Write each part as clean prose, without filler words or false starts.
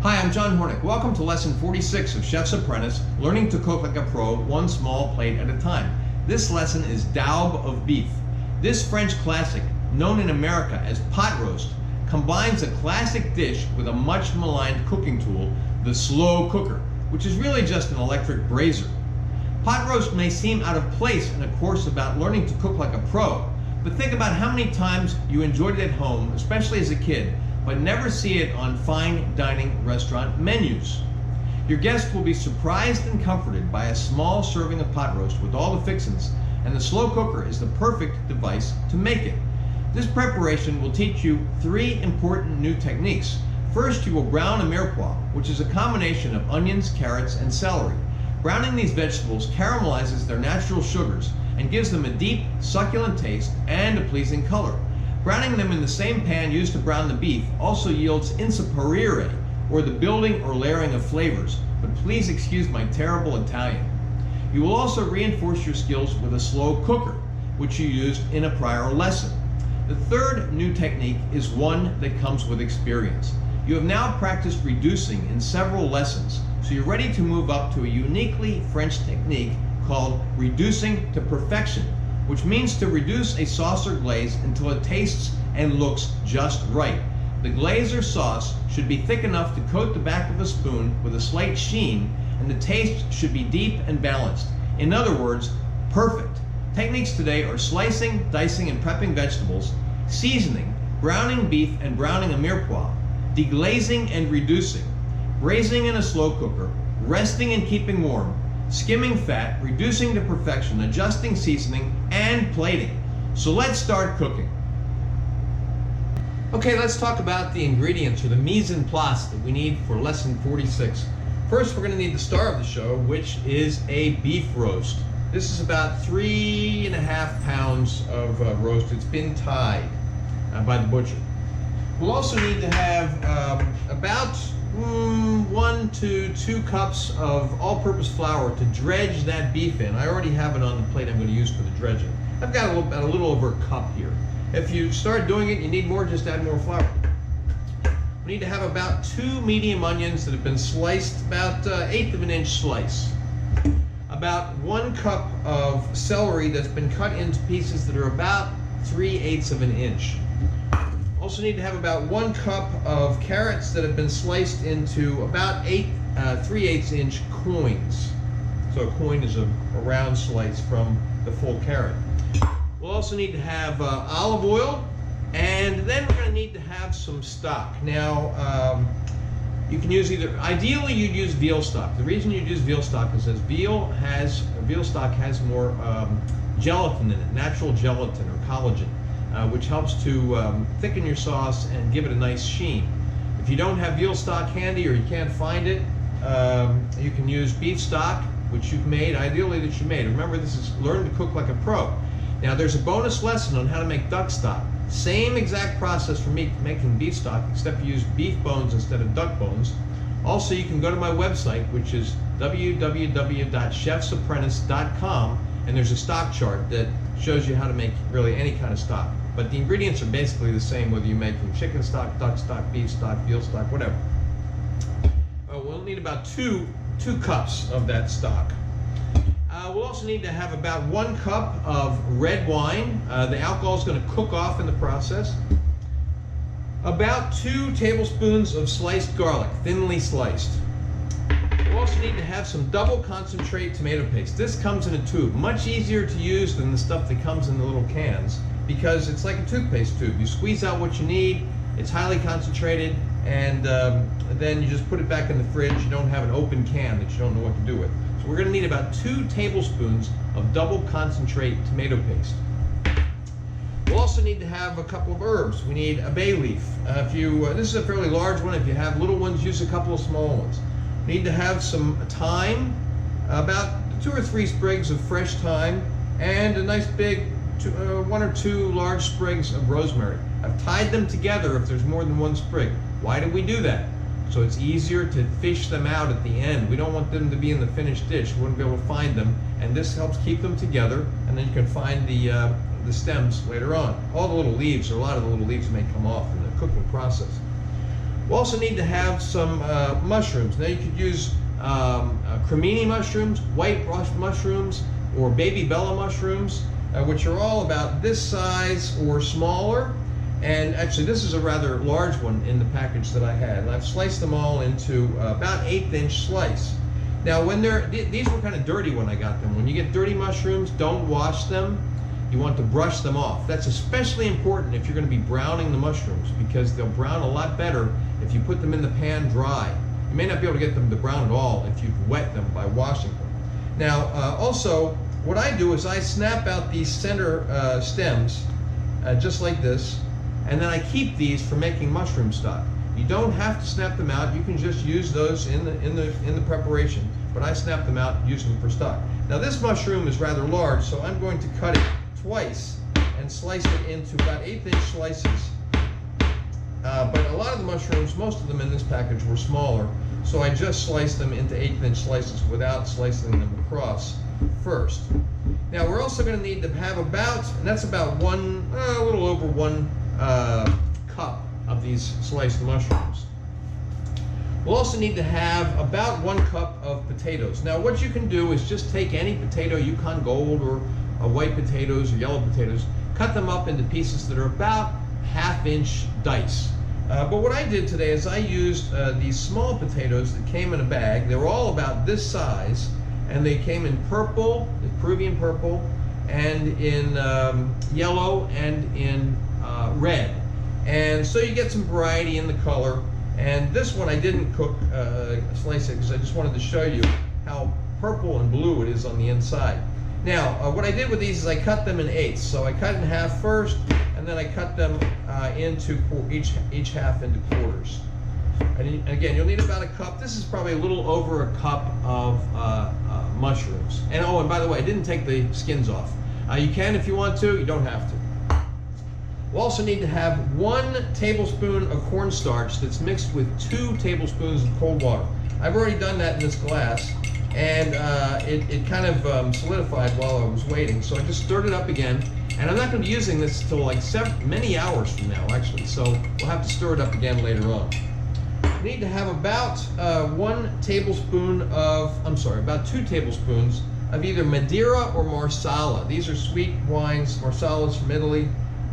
Hi, I'm John Hornick. Welcome to lesson 46 of Chef's Apprentice, learning to cook like a pro, one small plate at a time. This lesson is Daube of beef. This French classic, known in America as pot roast, combines a classic dish with a much maligned cooking tool, the slow cooker, which is really just an electric braiser. Pot roast may seem out of place in a course about learning to cook like a pro, but think about how many times you enjoyed it at home, especially as a kid, but never see it on fine dining restaurant menus. Your guest will be surprised and comforted by a small serving of pot roast with all the fixins, and the slow cooker is the perfect device to make it. This preparation will teach you 3 important new techniques. First, you will brown a mirepoix, which is a combination of onions, carrots, and celery. Browning these vegetables caramelizes their natural sugars and gives them a deep, succulent taste and a pleasing color. Browning them in the same pan used to brown the beef also yields insaporire, or the building or layering of flavors, but please excuse my terrible Italian. You will also reinforce your skills with a slow cooker, which you used in a prior lesson. The third new technique is one that comes with experience. You have now practiced reducing in several lessons, so you're ready to move up to a uniquely French technique called reducing to perfection, which means to reduce a sauce or glaze until it tastes and looks just right. The glaze or sauce should be thick enough to coat the back of a spoon with a slight sheen, and the taste should be deep and balanced. In other words, perfect. Techniques today are slicing, dicing, and prepping vegetables, seasoning, browning beef and browning a mirepoix, deglazing and reducing, braising in a slow cooker, resting and keeping warm, skimming fat, reducing to perfection, adjusting seasoning, and plating. So let's start cooking. Okay, let's talk about the ingredients, or the mise en place, that we need for lesson 46. First, we're going to need the star of the show, which is a beef roast. This is about 3.5 pounds of roast. It's been tied by the butcher. We'll also need to have about 1 to 2 cups of all-purpose flour to dredge that beef in. I already have it on the plate I'm going to use for the dredging. I've got about a little over a cup here. If you start doing it, you need more, just add more flour. We need to have about 2 medium onions that have been sliced, about 1/8 of an inch slice. About 1 cup of celery that's been cut into pieces that are about 3/8 of an inch. Also need to have about 1 cup of carrots that have been sliced into about 3/8 inch coins. So a coin is a round slice from the full carrot. We'll also need to have olive oil, and then we're going to need to have some stock. Now, you can use ideally you'd use veal stock. The reason you'd use veal stock is that veal stock has more gelatin in it, natural gelatin or collagen, which helps to thicken your sauce and give it a nice sheen. If you don't have veal stock handy, or you can't find it, you can use beef stock, which you've made, ideally that you made. Remember, this is learn to cook like a pro. Now, there's a bonus lesson on how to make duck stock. Same exact process for making beef stock, except you use beef bones instead of duck bones. Also, you can go to my website, which is www.chefsapprentice.com, and there's a stock chart that shows you how to make really any kind of stock. But the ingredients are basically the same whether you make from chicken stock, duck stock, beef stock, veal stock, whatever. We'll need about two cups of that stock. We'll also need to have about 1 cup of red wine. The alcohol is going to cook off in the process. About 2 tablespoons of sliced garlic, thinly sliced. We'll also need to have some double concentrate tomato paste. This comes in a tube. Much easier to use than the stuff that comes in the little cans, because it's like a toothpaste tube. You squeeze out what you need, it's highly concentrated, and then you just put it back in the fridge. You don't have an open can that you don't know what to do with. So we're going to need about 2 tablespoons of double concentrate tomato paste. We'll also need to have a couple of herbs. We need a bay leaf. This is a fairly large one. If you have little ones, use a couple of small ones. We need to have some thyme, about 2 or 3 sprigs of fresh thyme, and a nice big 1 or 2 large sprigs of rosemary. I've tied them together if there's more than 1 sprig. Why do we do that? So it's easier to fish them out at the end. We don't want them to be in the finished dish. We wouldn't be able to find them, and this helps keep them together, and then you can find the stems later on. All the little leaves, or a lot of the little leaves may come off in the cooking process. We also need to have some mushrooms. Now you could use crimini mushrooms, white mushrooms, or baby bella mushrooms, which are all about this size or smaller. And actually this is a rather large one in the package that I had. And I've sliced them all into about 1/8" slice. Now when these were kind of dirty when I got them. When you get dirty mushrooms, don't wash them. You want to brush them off. That's especially important if you're going to be browning the mushrooms, because they'll brown a lot better if you put them in the pan dry. You may not be able to get them to brown at all if you wet them by washing them. Now also, what I do is I snap out these center stems just like this, and then I keep these for making mushroom stock. You don't have to snap them out. You can just use those in the preparation, but I snap them out and use them for stock. Now this mushroom is rather large, so I'm going to cut it twice and slice it into about 1/8" slices. But a lot of the mushrooms, most of them in this package were smaller, so I just sliced them into 1/8" slices without slicing them across first. Now we're also going to need to have about, and that's about a little over 1 cup of these sliced mushrooms. We'll also need to have about 1 cup of potatoes. Now what you can do is just take any potato, Yukon Gold or white potatoes or yellow potatoes, cut them up into pieces that are about 1/2" dice. But what I did today is I used these small potatoes that came in a bag. They were all about this size, and they came in purple, Peruvian purple, and in yellow, and in red. And so you get some variety in the color. And this one I didn't slice it, because I just wanted to show you how purple and blue it is on the inside. Now, what I did with these is I cut them in 1/8. So I cut in half first, and then I cut them into each half into quarters. And again, you'll need about 1 cup. This is probably a little over 1 cup of mushrooms. And oh, and by the way, I didn't take the skins off. You can if you want to, you don't have to. We'll also need to have 1 tablespoon of cornstarch that's mixed with 2 tablespoons of cold water. I've already done that in this glass, and it kind of solidified while I was waiting, so I just stirred it up again. And I'm not going to be using this until like many hours from now, actually, so we'll have to stir it up again later on. We need to have about 1 tablespoon of, about 2 tablespoons of either Madeira or Marsala. These are sweet wines. Marsala's from Italy.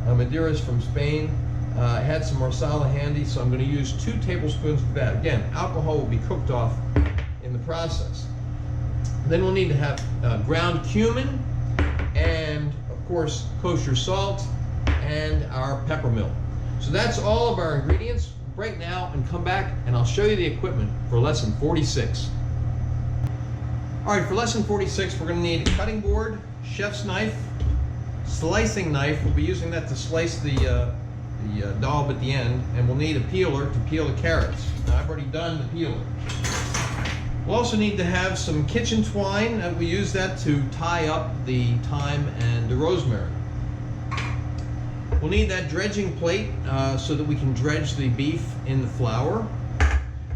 Madeira's from Spain. I had some Marsala handy, so I'm going to use 2 tablespoons of that. Again, alcohol will be cooked off in the process. Then we'll need to have ground cumin, and of course kosher salt, and our peppermill. So that's all of our ingredients. Break now and come back, and I'll show you the equipment for lesson 46. All right, for lesson 46, we're going to need a cutting board, chef's knife, slicing knife. We'll be using that to slice the daube at the end, and we'll need a peeler to peel the carrots. Now, I've already done the peeler. We'll also need to have some kitchen twine, and we use that to tie up the thyme and the rosemary. We'll need that dredging plate so that we can dredge the beef in the flour.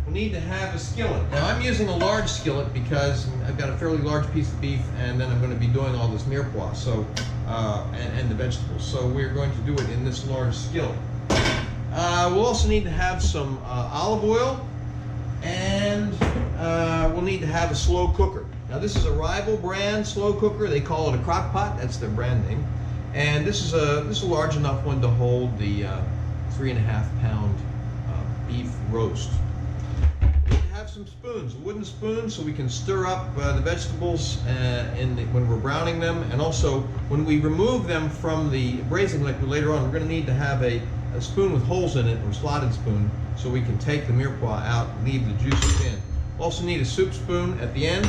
We'll need to have a skillet. Now I'm using a large skillet because I've got a fairly large piece of beef, and then I'm going to be doing all this mirepoix, so and the vegetables. So we're going to do it in this large skillet. We'll also need to have some olive oil, and we'll need to have a slow cooker. Now this is a rival brand slow cooker. They call it a crock pot. That's their brand name. And this is a large enough one to hold the 3.5 pound beef roast. We need to have some spoons, a wooden spoon, so we can stir up the vegetables when we're browning them, and also when we remove them from the braising liquid later on. We're going to need to have a spoon with holes in it, or slotted spoon, so we can take the mirepoix out and leave the juices in. We'll also need a soup spoon at the end.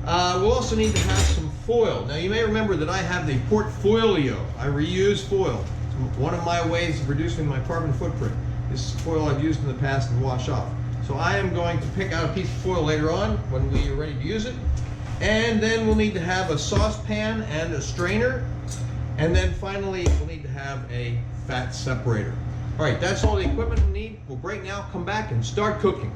We'll also need to have some foil. Now you may remember that I have the portfolio. I reuse foil. It's one of my ways of reducing my carbon footprint. This is foil I've used in the past and wash off. So I am going to pick out a piece of foil later on when we are ready to use it. And then we'll need to have a saucepan and a strainer. And then finally we'll need to have a fat separator. All right, that's all the equipment we need. We'll break now, come back, and start cooking.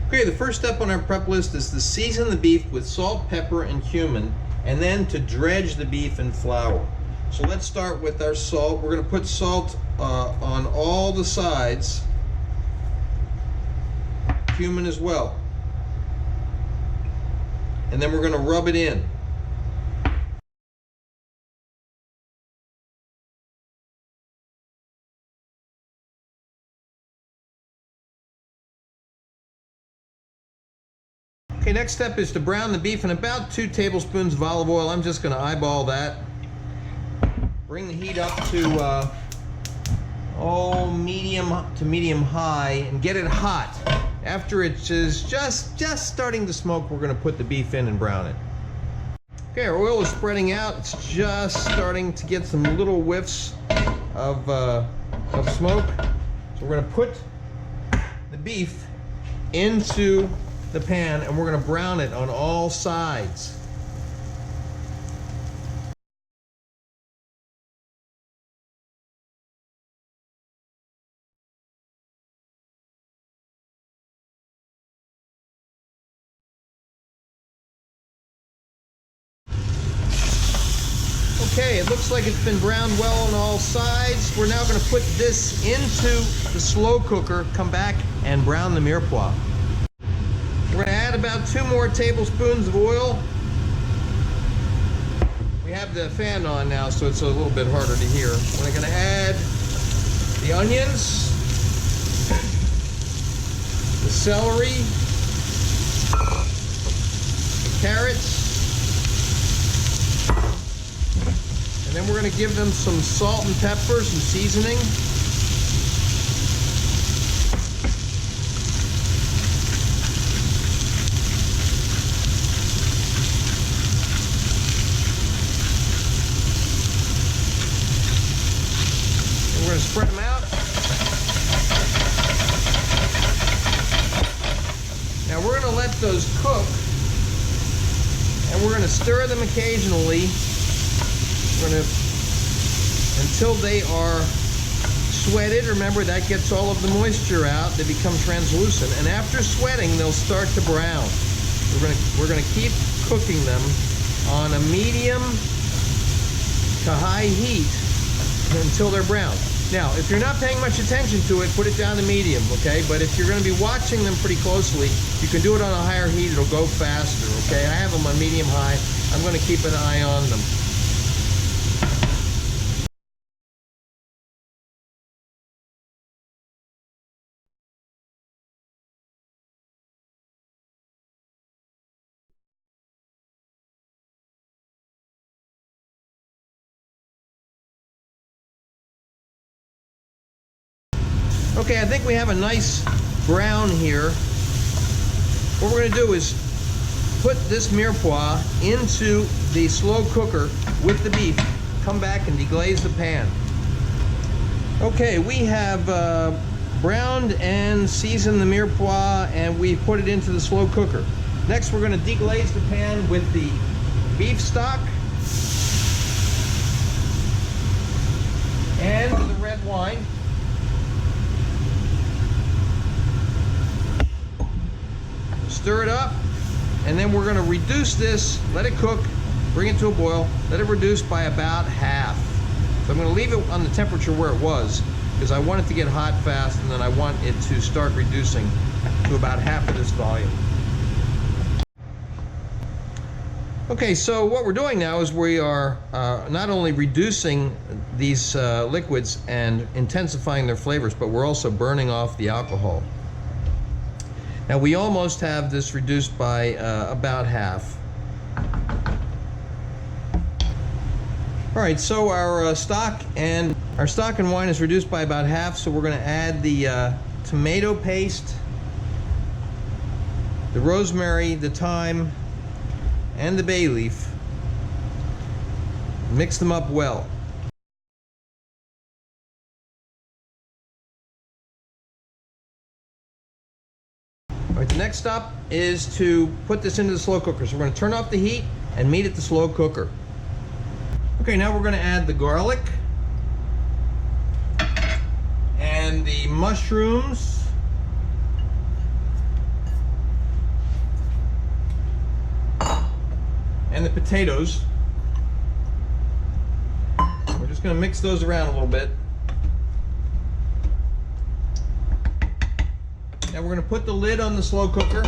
Okay, the first step on our prep list is to season the beef with salt, pepper, and cumin, and then to dredge the beef in flour. So let's start with our salt. We're going to put salt on all the sides cumin as well. And then we're going to rub it in. Okay, next step is to brown the beef in about 2 tablespoons of olive oil. I'm just going to eyeball that. Bring the heat up to medium to medium high and get it hot. After it is just starting to smoke, we're going to put the beef in and brown it. Okay, our oil is spreading out. It's just starting to get some little whiffs of smoke. So we're going to put the beef into the pan and we're going to brown it on all sides. Okay, it looks like it's been browned well on all sides. We're now going to put this into the slow cooker, come back and brown the mirepoix. We're going to add about 2 more tablespoons of oil. We have the fan on now, so it's a little bit harder to hear. We're going to add the onions, the celery, the carrots, and then we're going to give them some salt and pepper, some seasoning. And we're going to spread them out. Now we're going to let those cook, and we're going to stir them occasionally. Until they are sweated. Remember, that gets all of the moisture out. They become translucent, and after sweating they'll start to brown. We're going to keep cooking them on a medium to high heat until they're brown. Now, if you're not paying much attention to it, put it down to medium, okay? But if you're going to be watching them pretty closely, you can do it on a higher heat. It'll go faster, okay? I have them on medium high. I'm going to keep an eye on them. Okay, I think we have a nice brown here. What we're going to do is put this mirepoix into the slow cooker with the beef. Come back and deglaze the pan. Okay, we have browned and seasoned the mirepoix, and we put it into the slow cooker. Next, we're going to deglaze the pan with the beef stock and the red wine. Stir it up, and then we're going to reduce this, let it cook, bring it to a boil, let it reduce by about half. So I'm going to leave it on the temperature where it was, because I want it to get hot fast, and then I want it to start reducing to about half of this volume. Okay, so what we're doing now is we are not only reducing these liquids and intensifying their flavors, but we're also burning off the alcohol. Now we almost have this reduced by about half. All right, so our stock and wine is reduced by about half. So we're going to add the tomato paste, the rosemary, the thyme, and the bay leaf. Mix them up well. All right, the next step is to put this into the slow cooker. So we're going to turn off the heat and meet at the slow cooker. Okay, now we're going to add the garlic and the mushrooms and the potatoes. We're just going to mix those around a little bit. Now we're going to put the lid on the slow cooker,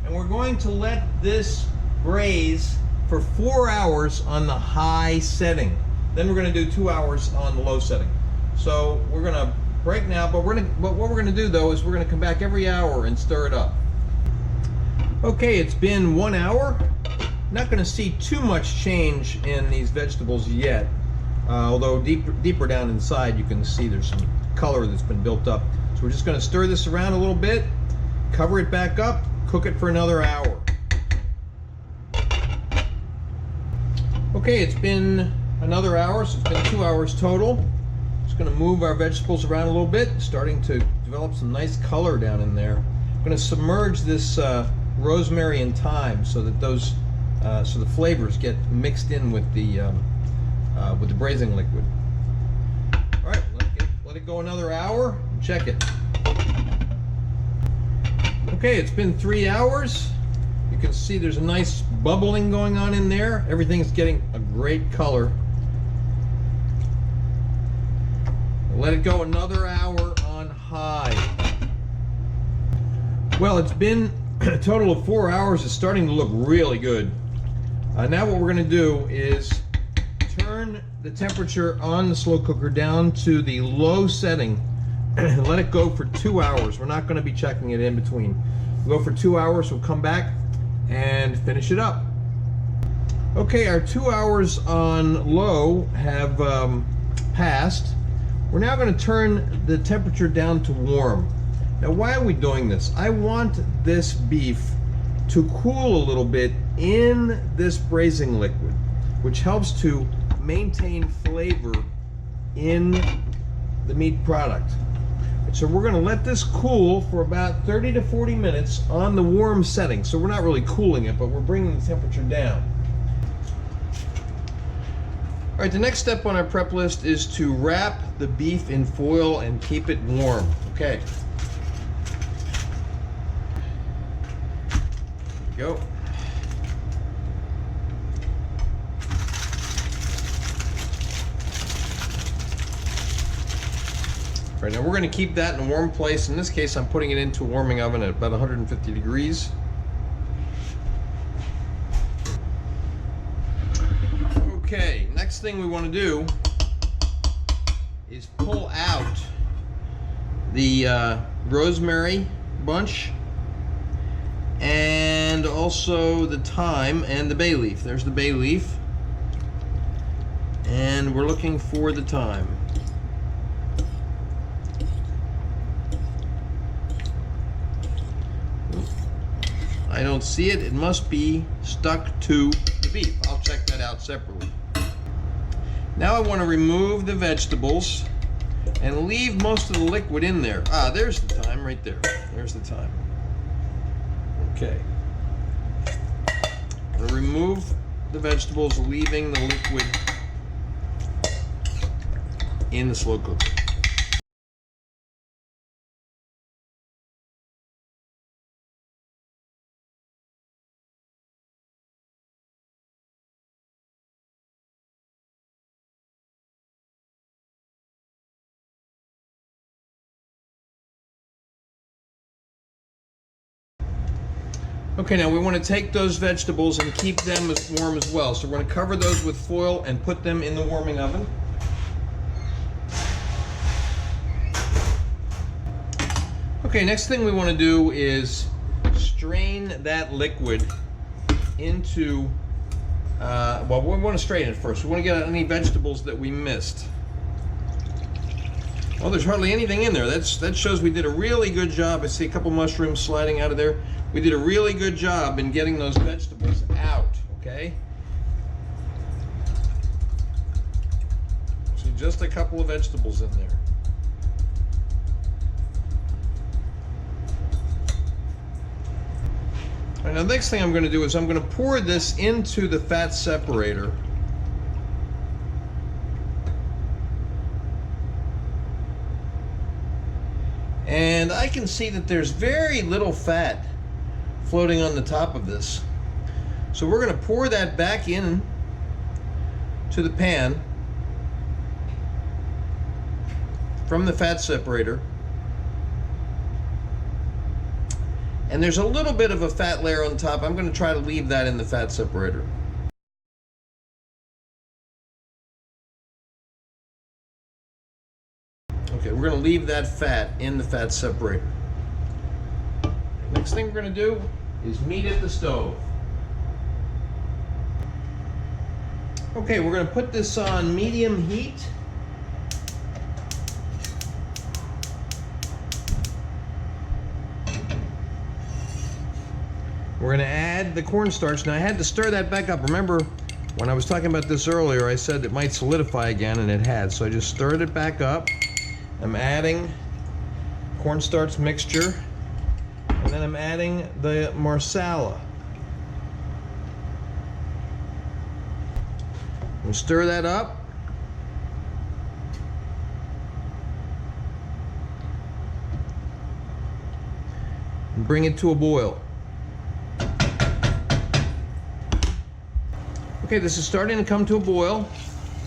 and we're going to let this braise for 4 hours on the high setting. Then we're going to do 2 hours on the low setting. So we're going to break now, but what we're going to do though is we're going to come back every hour and stir it up. Okay, it's been 1 hour. Not going to see too much change in these vegetables yet, although deeper down inside you can see there's some color that's been built up. So we're just going to stir this around a little bit, cover it back up, cook it for another hour. Okay, it's been another hour, so it's been 2 hours total. Just going to move our vegetables around a little bit, starting to develop some nice color down in there. I'm going to submerge this rosemary and thyme so that those so the flavors get mixed in with the braising liquid. All right, let it go another hour. Check it. Okay, it's been 3 hours. You can see there's a nice bubbling going on in there. Everything's getting a great color. Let it go another hour on high. Well, it's been a total of 4 hours. It's starting to look really good. Now what we're going to do is turn the temperature on the slow cooker down to the low setting and let it go for 2 hours. We're not going to be checking it in between. We'll go for 2 hours. We'll come back and finish it up. Okay, our 2 hours on low have passed. We're now going to turn the temperature down to warm. Now, why are we doing this? I want this beef to cool a little bit in this braising liquid, which helps to maintain flavor in the meat product. So we're going to let this cool for about 30 to 40 minutes on the warm setting. So we're not really cooling it, but we're bringing the temperature down. All right, the next step on our prep list is to wrap the beef in foil and keep it warm. Okay. Go. All right, now we're going to keep that in a warm place. In this case, I'm putting it into a warming oven at about 150 degrees. Okay, next thing we want to do is pull out the rosemary bunch and also the thyme and the bay leaf. There's the bay leaf, and we're looking for the thyme. I don't see it. It must be stuck to the beef. I'll check that out separately. Now I want to remove the vegetables and leave most of the liquid in there. Ah, there's the thyme right there. There's the thyme. Okay. I'm going to remove the vegetables, leaving the liquid in the slow cooker. Okay, now we want to take those vegetables and keep them as warm as well. So we're going to cover those with foil and put them in the warming oven. Okay, next thing we want to do is strain that liquid into, well, we want to strain it first. We want to get out any vegetables that we missed. Well, there's hardly anything in there. That shows we did a really good job. I see a couple mushrooms sliding out of there. We did a really good job in getting those vegetables out, okay? So just a couple of vegetables in there. All right, now the next thing I'm going to do is I'm going to pour this into the fat separator. And I can see that there's very little fat floating on the top of this. So we're going to pour that back in to the pan from the fat separator. And there's a little bit of a fat layer on top. I'm going to try to leave that in the fat separator. Okay, we're going to leave that fat in the fat separator. Next thing we're going to do is meat at the stove. Okay, we're going to put this on medium heat. We're going to add the cornstarch. Now I had to stir that back up. Remember, when I was talking about this earlier, I said it might solidify again, and it had. So I just stirred it back up. I'm adding cornstarch mixture, and then I'm adding the marsala. We'll stir that up. And bring it to a boil. Okay, this is starting to come to a boil.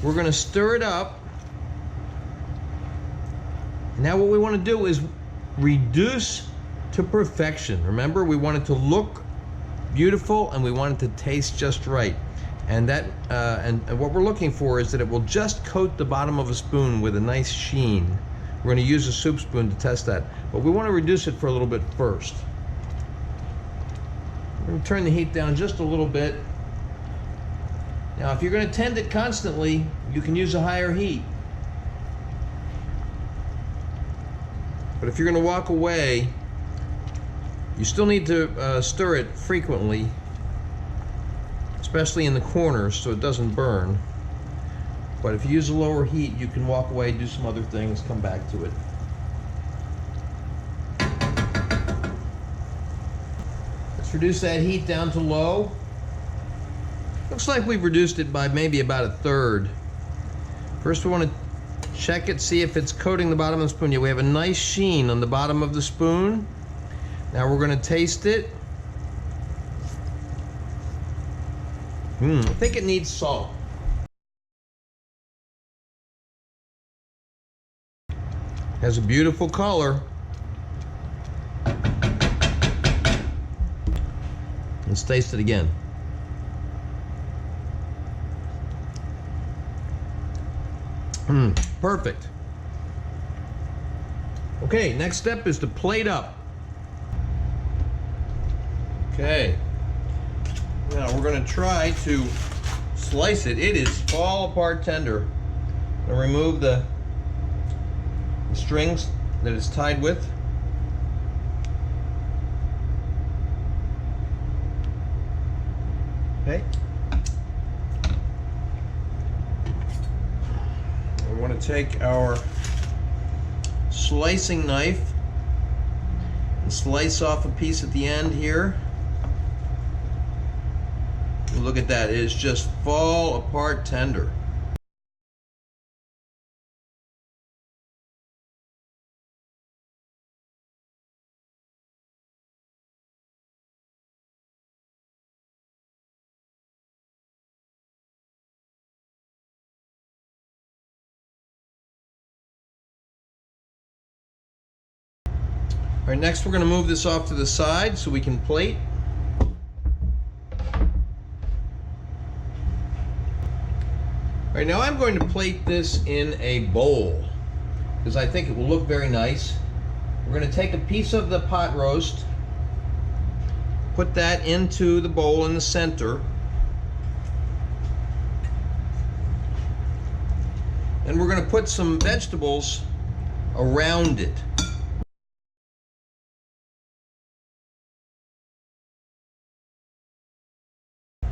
We're going to stir it up. Now what we want to do is reduce to perfection. Remember, we want it to look beautiful and we want it to taste just right. And that and what we're looking for is that it will just coat the bottom of a spoon with a nice sheen. We're going to use a soup spoon to test that, but we want to reduce it for a little bit first. We're going to turn the heat down just a little bit. Now if you're going to tend it constantly, you can use a higher heat. But if you're going to walk away, you still need to stir it frequently, especially in the corners so it doesn't burn. But if you use a lower heat, you can walk away, do some other things, come back to it. Let's reduce that heat down to low. Looks like we've reduced it by maybe about a third. First we want to check it, see if it's coating the bottom of the spoon. Yeah, we have a nice sheen on the bottom of the spoon. Now we're going to taste it. I think it needs salt. Has a beautiful color. Let's taste it again. Perfect. Okay, next step is to plate up. Okay. Now we're going to try to slice it. It is fall apart tender. I'm going to remove the strings that it's tied with. Okay. We want to take our slicing knife and slice off a piece at the end here. And look at that, it is just fall apart tender. All right, next we're going to move this off to the side so we can plate. All right, now I'm going to plate this in a bowl because I think it will look very nice. We're going to take a piece of the pot roast, put that into the bowl in the center, and we're going to put some vegetables around it.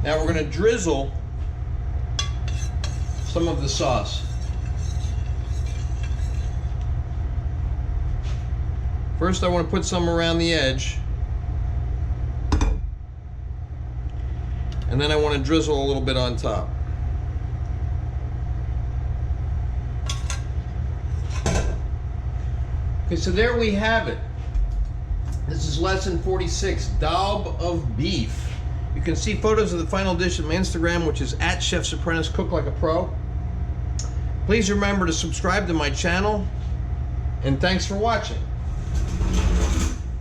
Now we're going to drizzle some of the sauce. First I want to put some around the edge, and then I want to drizzle a little bit on top. Okay, so there we have it. This is lesson 46, Daube of beef. You can see photos of the final dish at my Instagram, which is @Chef's Apprentice, Cook Like a Pro. Please remember to subscribe to my channel, and thanks for watching.